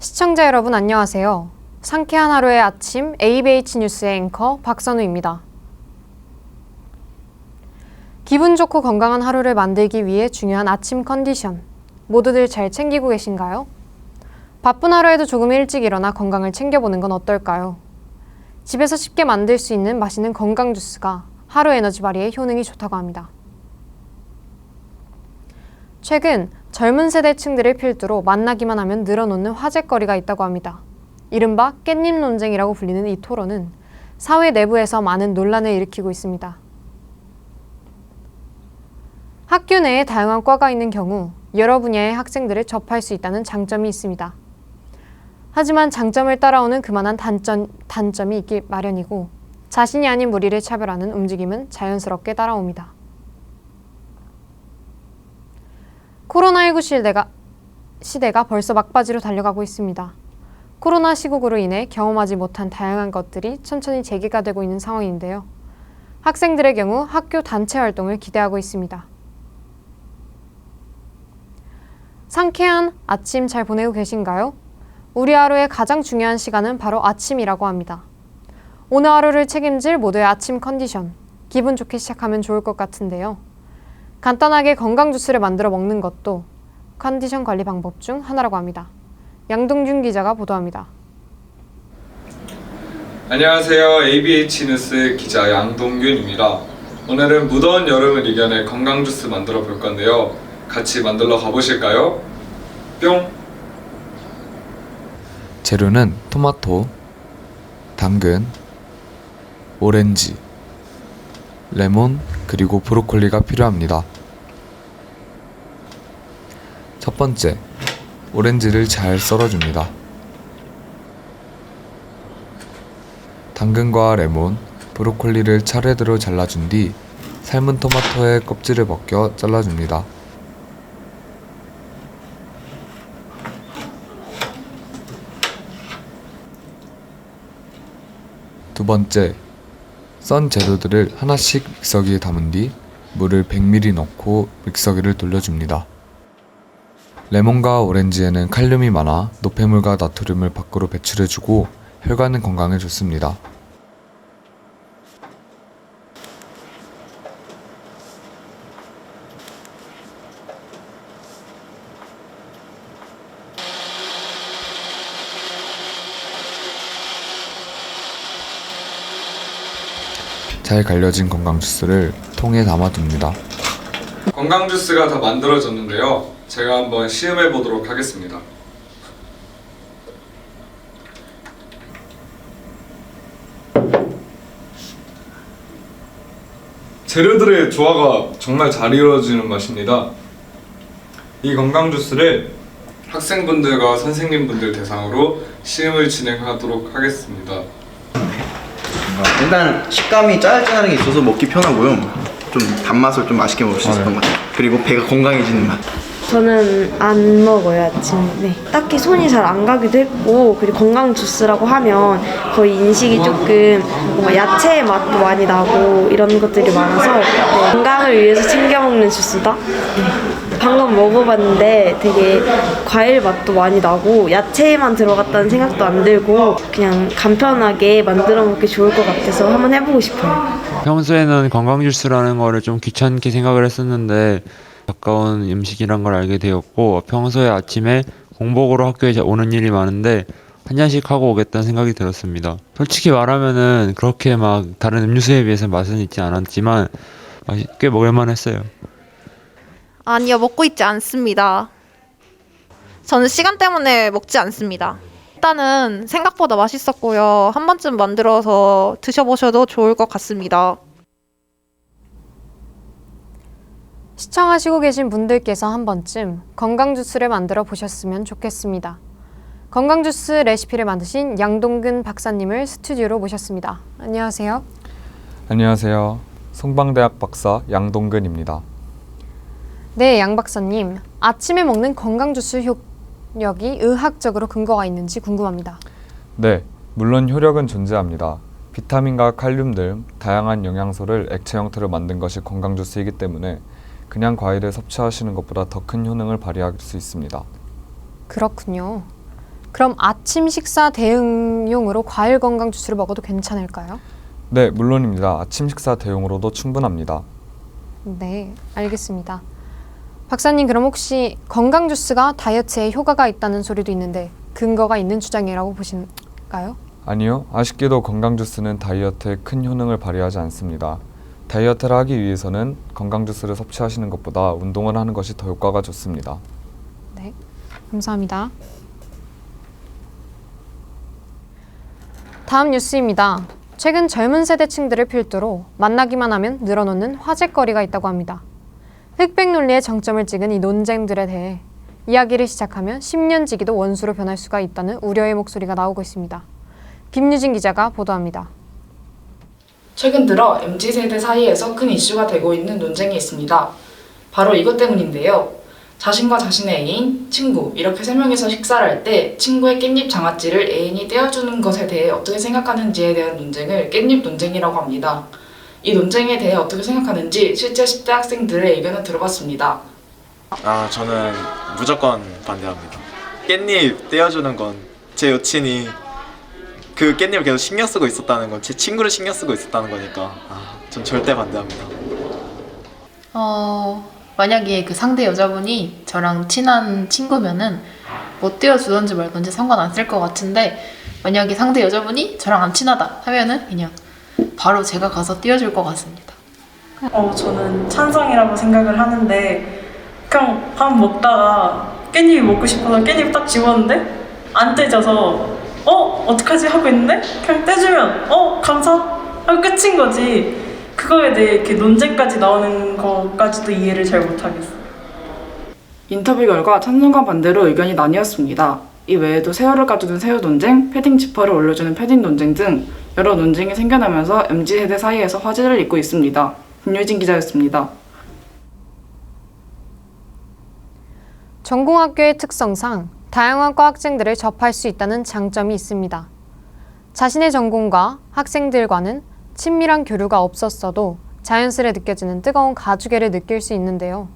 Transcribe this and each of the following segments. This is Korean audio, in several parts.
시청자 여러분 안녕하세요. 상쾌한 하루의 아침 ABH 뉴스의 앵커 박선우입니다. 기분 좋고 건강한 하루를 만들기 위해 중요한 아침 컨디션. 모두들 잘 챙기고 계신가요? 바쁜 하루에도 조금 일찍 일어나 건강을 챙겨보는 건 어떨까요? 집에서 쉽게 만들 수 있는 맛있는 건강 주스가 하루 에너지 발휘에 효능이 좋다고 합니다. 최근 젊은 세대층들을 필두로 만나기만 하면 늘어놓는 화제거리가 있다고 합니다. 이른바 깻잎 논쟁이라고 불리는 이 토론은 사회 내부에서 많은 논란을 일으키고 있습니다. 학교 내에 다양한 과가 있는 경우 여러 분야의 학생들을 접할 수 있다는 장점이 있습니다. 하지만 장점을 따라오는 그만한 단점이 있기 마련이고 자신이 아닌 무리를 차별하는 움직임은 자연스럽게 따라옵니다. 코로나19 시대가 벌써 막바지로 달려가고 있습니다. 코로나 시국으로 인해 경험하지 못한 다양한 것들이 천천히 재개가 되고 있는 상황인데요. 학생들의 경우 학교 단체 활동을 기대하고 있습니다. 상쾌한 아침 잘 보내고 계신가요? 우리 하루의 가장 중요한 시간은 바로 아침이라고 합니다. 오늘 하루를 책임질 모두의 아침 컨디션, 기분 좋게 시작하면 좋을 것 같은데요. 간단하게 건강 주스를 만들어 먹는 것도 컨디션 관리 방법 중 하나라고 합니다. 양동균 기자가 보도합니다. 안녕하세요. ABH 뉴스 기자 양동균입니다. 오늘은 무더운 여름을 이겨낼 건강 주스 만들어 볼 건데요. 같이 만들러 가보실까요? 뿅! 재료는 토마토, 당근, 오렌지, 레몬, 그리고 브로콜리가 필요합니다. 첫 번째, 오렌지를 잘 썰어줍니다. 당근과 레몬, 브로콜리를 차례대로 잘라준 뒤 삶은 토마토의 껍질을 벗겨 잘라줍니다. 두 번째, 썬 재료들을 하나씩 믹서기에 담은 뒤 물을 100ml 넣고 믹서기를 돌려줍니다. 레몬과 오렌지에는 칼륨이 많아 노폐물과 나트륨을 밖으로 배출해주고 혈관 건강에 좋습니다. 잘 갈려진 건강 주스를 통에 담아둡니다. 건강 주스가 다 만들어졌는데요. 제가 한번 시음해 보도록 하겠습니다. 재료들의 조화가 정말 잘 이루어지는 맛입니다. 이 건강 주스를 학생분들과 선생님분들 대상으로 시음을 진행하도록 하겠습니다. 일단 식감이 짤짤하게 있어서 먹기 편하고요. 좀 단맛을 좀 맛있게 먹을 수 있었던 것 같아요. 그리고 배가 건강해지는 맛. 저는 안 먹어요, 아침에. 네. 딱히 손이 잘 안 가기도 했고, 그리고 건강 주스라고 하면 거의 인식이 조금 뭔가 야채의 맛도 많이 나고 이런 것들이 많아서 네. 건강을 위해서 챙겨 먹는 주스다. 네. 방금 먹어봤는데 되게 과일 맛도 많이 나고 야채만 들어갔다는 생각도 안 들고 그냥 간편하게 만들어 먹기 좋을 것 같아서 한번 해보고 싶어요. 평소에는 건강 주스라는 거를 좀 귀찮게 생각을 했었는데 가까운 음식이란 걸 알게 되었고, 평소에 아침에 공복으로 학교에 오는 일이 많은데 한 잔씩 하고 오겠다는 생각이 들었습니다. 솔직히 말하면은 그렇게 막 다른 음료수에 비해서 맛은 있지 않았지만 맛있게 먹을만 했어요. 아니요, 먹고 있지 않습니다. 저는 시간 때문에 먹지 않습니다. 일단은 생각보다 맛있었고요. 한 번쯤 만들어서 드셔보셔도 좋을 것 같습니다. 시청하시고 계신 분들께서 한 번쯤 건강 주스를 만들어 보셨으면 좋겠습니다. 건강 주스 레시피를 만드신 양동근 박사님을 스튜디오로 모셨습니다. 안녕하세요. 안녕하세요. 송방대학 박사 양동근입니다. 네, 양 박사님. 아침에 먹는 건강 주스 효력이 의학적으로 근거가 있는지 궁금합니다. 네, 물론 효력은 존재합니다. 비타민과 칼륨 등 다양한 영양소를 액체 형태로 만든 것이 건강 주스이기 때문에 그냥 과일을 섭취하시는 것보다 더 큰 효능을 발휘할 수 있습니다. 그렇군요. 그럼 아침 식사 대응용으로 과일 건강 주스를 먹어도 괜찮을까요? 네, 물론입니다. 아침 식사 대용으로도 충분합니다. 네, 알겠습니다. 박사님, 그럼 혹시 건강 주스가 다이어트에 효과가 있다는 소리도 있는데 근거가 있는 주장이라고 보실까요? 아니요, 아쉽게도 건강 주스는 다이어트에 큰 효능을 발휘하지 않습니다. 다이어트를 하기 위해서는 건강 주스를 섭취하시는 것보다 운동을 하는 것이 더 효과가 좋습니다. 네, 감사합니다. 다음 뉴스입니다. 최근 젊은 세대층들을 필두로 만나기만 하면 늘어놓는 화제거리가 있다고 합니다. 흑백 논리의 정점을 찍은 이 논쟁들에 대해 이야기를 시작하면 10년 지기도 원수로 변할 수가 있다는 우려의 목소리가 나오고 있습니다. 김유진 기자가 보도합니다. 최근 들어 MZ세대 사이에서 큰 이슈가 되고 있는 논쟁이 있습니다. 바로 이것 때문인데요. 자신과 자신의 애인, 친구 이렇게 세 명이서 식사를 할 때 친구의 깻잎 장아찌를 애인이 떼어주는 것에 대해 어떻게 생각하는지에 대한 논쟁을 깻잎 논쟁이라고 합니다. 이 논쟁에 대해 어떻게 생각하는지 실제 10대 학생들의 의견을 들어봤습니다. 저는 무조건 반대합니다. 깻잎 떼어주는 건 제 여친이 그 깻잎을 계속 신경 쓰고 있었다는 건 제 친구를 신경 쓰고 있었다는 거니까 전 절대 반대합니다. 만약에 그 상대 여자분이 저랑 친한 친구면은 뭐 떼어주던지 말던지 상관 안 쓸 것 같은데, 만약에 상대 여자분이 저랑 안 친하다 하면은 그냥 바로 제가 가서 떼어줄 것 같습니다. 저는 찬성이라고 생각을 하는데, 그냥 밥 먹다가 깻잎이 먹고 싶어서 깻잎 딱 집었는데 안 떼져서 어떡하지 하고 있는데 그냥 떼주면 감사 하고 끝인 거지. 그거에 대해 이렇게 논쟁까지 나오는 것까지도 이해를 잘 못하겠어요. 인터뷰 결과 찬성과 반대로 의견이 나뉘었습니다. 이 외에도 새우를 가져둔 새우 논쟁, 패딩 지퍼를 올려주는 패딩 논쟁 등 여러 논쟁이 생겨나면서 MZ세대 사이에서 화제를 잇고 있습니다. 김유진 기자였습니다. 전공학교의 특성상 다양한 과 학생들을 접할 수 있다는 장점이 있습니다. 자신의 전공과 학생들과는 친밀한 교류가 없었어도 자연스레 느껴지는 뜨거운 가족애를 느낄 수 있는데요.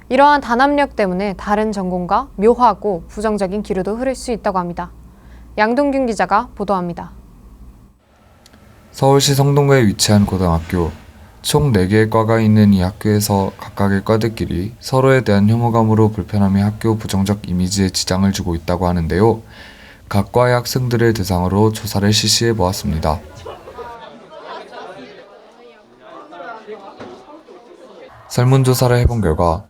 이러한 단합력 때문에 다른 전공과 묘하고 부정적인 기류도 흐를 수 있다고 합니다. 양동균 기자가 보도합니다. 서울시 성동구에 위치한 고등학교. 총 4개의 과가 있는 이 학교에서 각각의 과들끼리 서로에 대한 혐오감으로 불편함이 학교 부정적 이미지에 지장을 주고 있다고 하는데요. 각 과의 학생들을 대상으로 조사를 실시해 보았습니다. 설문조사를 해본 결과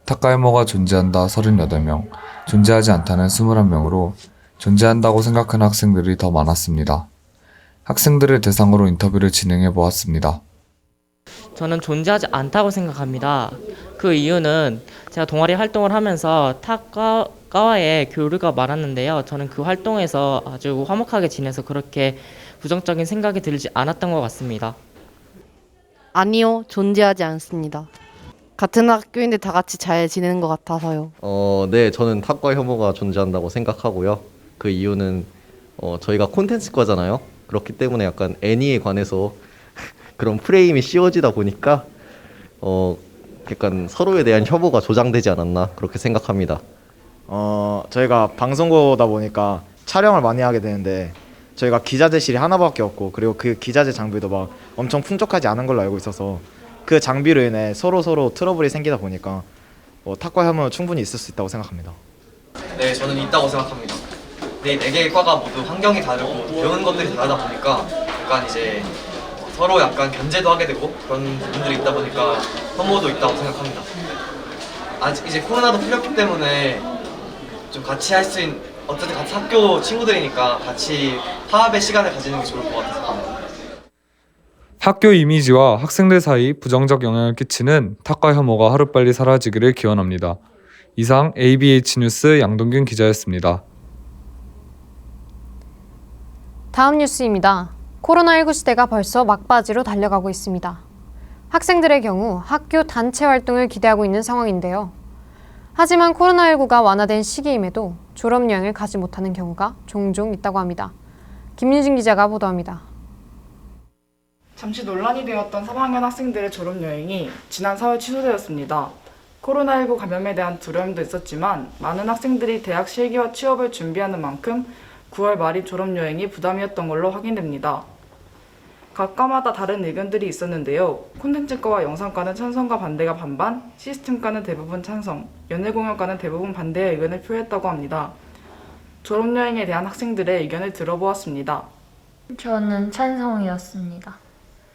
탁과 혐오가 존재한다 38명, 존재하지 않다는 21명으로 존재한다고 생각하는 학생들이 더 많았습니다. 학생들을 대상으로 인터뷰를 진행해 보았습니다. 저는 존재하지 않다고 생각합니다. 그 이유는 제가 동아리 활동을 하면서 타과와의 교류가 많았는데요. 저는 그 활동에서 아주 화목하게 지내서 그렇게 부정적인 생각이 들지 않았던 것 같습니다. 아니요, 존재하지 않습니다. 같은 학교인데 다 같이 잘 지내는 것 같아서요. 네, 저는 탁과 혐오가 존재한다고 생각하고요. 그 이유는 저희가 콘텐츠과잖아요. 그렇기 때문에 약간 애니에 관해서 그런 프레임이 씌워지다 보니까 약간 서로에 대한 혐오가 조장되지 않았나 그렇게 생각합니다. 저희가 방송국이다 보니까 촬영을 많이 하게 되는데 저희가 기자재실이 하나밖에 없고, 그리고 그 기자재 장비도 막 엄청 풍족하지 않은 걸로 알고 있어서 그 장비로 인해 서로 트러블이 생기다 보니까 탁과 혐오는 충분히 있을 수 있다고 생각합니다. 네, 저는 있다고 생각합니다. 네 개의 과가 모두 환경이 다르고 배우는 것들이 다르다 보니까 약간 이제 서로 약간 견제도 하게 되고 그런 부분들이 있다 보니까 혐오도 있다고 생각합니다. 아직 이제 코로나도 풀렸기 때문에 좀 같이 할 수 있는, 어쨌든 같이 학교 친구들이니까 같이 화합의 시간을 가지는 게 좋을 것 같아서. 학교 이미지와 학생들 사이 부정적 영향을 끼치는 탁과 혐오가 하루빨리 사라지기를 기원합니다. 이상 ABH 뉴스 양동균 기자였습니다. 다음 뉴스입니다. 코로나19 시대가 벌써 막바지로 달려가고 있습니다. 학생들의 경우 학교 단체 활동을 기대하고 있는 상황인데요. 하지만 코로나19가 완화된 시기임에도 졸업여행을 가지 못하는 경우가 종종 있다고 합니다. 김유진 기자가 보도합니다. 잠시 논란이 되었던 3학년 학생들의 졸업여행이 지난 4월 취소되었습니다. 코로나19 감염에 대한 두려움도 있었지만 많은 학생들이 대학 실기와 취업을 준비하는 만큼 9월 말이 졸업여행이 부담이었던 걸로 확인됩니다. 각 과마다 다른 의견들이 있었는데요. 콘텐츠과와 영상과는 찬성과 반대가 반반, 시스템과는 대부분 찬성, 연예공연과는 대부분 반대의 의견을 표했다고 합니다. 졸업여행에 대한 학생들의 의견을 들어보았습니다. 저는 찬성이었습니다.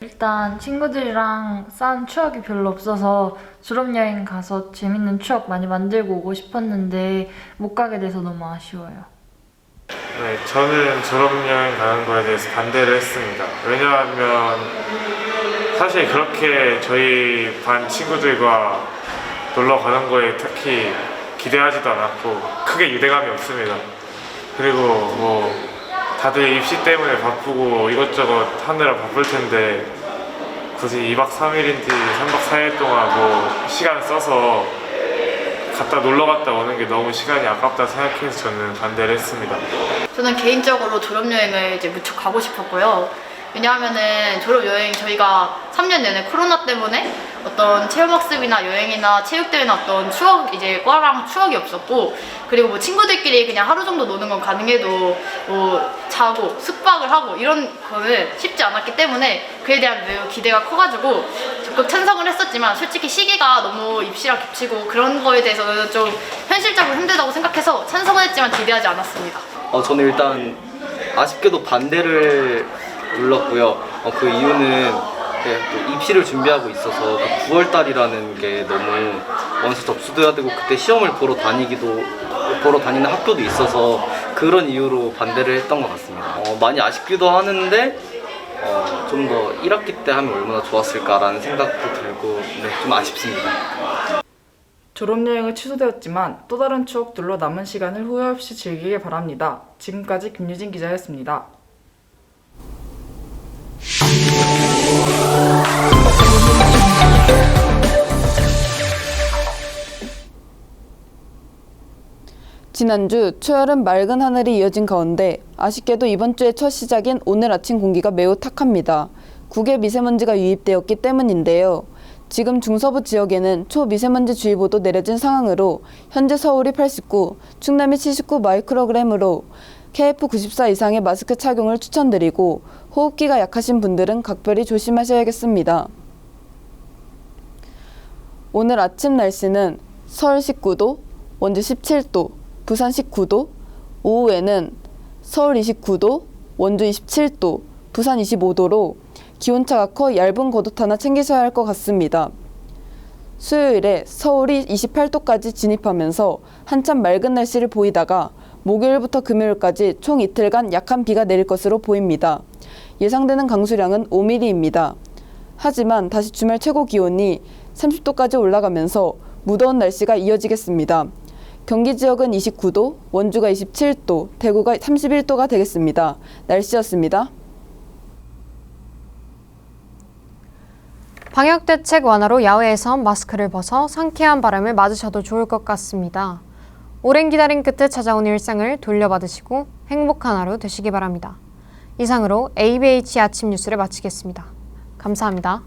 일단 친구들이랑 쌓은 추억이 별로 없어서 졸업여행 가서 재밌는 추억 많이 만들고 오고 싶었는데 못 가게 돼서 너무 아쉬워요. 네, 저는 졸업여행 가는 거에 대해서 반대를 했습니다. 왜냐하면 사실 그렇게 저희 반 친구들과 놀러 가는 거에 딱히 기대하지도 않았고 크게 유대감이 없습니다. 그리고 뭐 다들 입시 때문에 바쁘고 이것저것 하느라 바쁠 텐데 굳이 2박 3일인지 3박 4일 동안 뭐 시간 써서 갔다 놀러 갔다 오는 게 너무 시간이 아깝다 생각해서 저는 반대를 했습니다. 저는 개인적으로 졸업여행을 이제 무척 가고 싶었고요. 왜냐하면은 졸업여행 저희가 3년 내내 코로나 때문에 어떤 체험학습이나 여행이나 체육대회나 어떤 추억, 이제 과랑 추억이 없었고, 그리고 뭐 친구들끼리 그냥 하루 정도 노는 건 가능해도 뭐 자고 숙박을 하고 이런 거는 쉽지 않았기 때문에 그에 대한 매우 기대가 커가지고 적극 찬성을 했었지만 솔직히 시기가 너무 입시랑 겹치고 그런 거에 대해서는 좀 현실적으로 힘들다고 생각해서 찬성은 했지만 기대하지 않았습니다. 저는 일단 아쉽게도 반대를 눌렀고요. 그 이유는 또 입시를 준비하고 있어서 그 9월 달이라는 게 너무 원서 접수도 해야 되고 그때 시험을 보러 다니는 학교도 있어서 그런 이유로 반대를 했던 것 같습니다. 많이 아쉽기도 하는데 좀 더 1학기 때 하면 얼마나 좋았을까라는 생각도 들고 좀 아쉽습니다. 졸업여행은 취소되었지만 또 다른 추억들로 남은 시간을 후회 없이 즐기길 바랍니다. 지금까지 김유진 기자였습니다. 지난주 초여름 맑은 하늘이 이어진 가운데 아쉽게도 이번 주의 첫 시작인 오늘 아침 공기가 매우 탁합니다. 국외 미세먼지가 유입되었기 때문인데요. 지금 중서부 지역에는 초미세먼지주의보도 내려진 상황으로 현재 서울이 89, 충남이 79 마이크로그램으로 KF94 이상의 마스크 착용을 추천드리고 호흡기가 약하신 분들은 각별히 조심하셔야겠습니다. 오늘 아침 날씨는 서울 19도, 원주 17도, 부산 19도, 오후에는 서울 29도, 원주 27도, 부산 25도로 기온차가 커 얇은 겉옷 하나 챙기셔야 할 것 같습니다. 수요일에 서울이 28도까지 진입하면서 한참 맑은 날씨를 보이다가 목요일부터 금요일까지 총 이틀간 약한 비가 내릴 것으로 보입니다. 예상되는 강수량은 5mm입니다. 하지만 다시 주말 최고 기온이 30도까지 올라가면서 무더운 날씨가 이어지겠습니다. 경기 지역은 29도, 원주가 27도, 대구가 31도가 되겠습니다. 날씨였습니다. 방역대책 완화로 야외에선 마스크를 벗어 상쾌한 바람을 맞으셔도 좋을 것 같습니다. 오랜 기다림 끝에 찾아온 일상을 돌려받으시고 행복한 하루 되시기 바랍니다. 이상으로 ABH 아침 뉴스를 마치겠습니다. 감사합니다.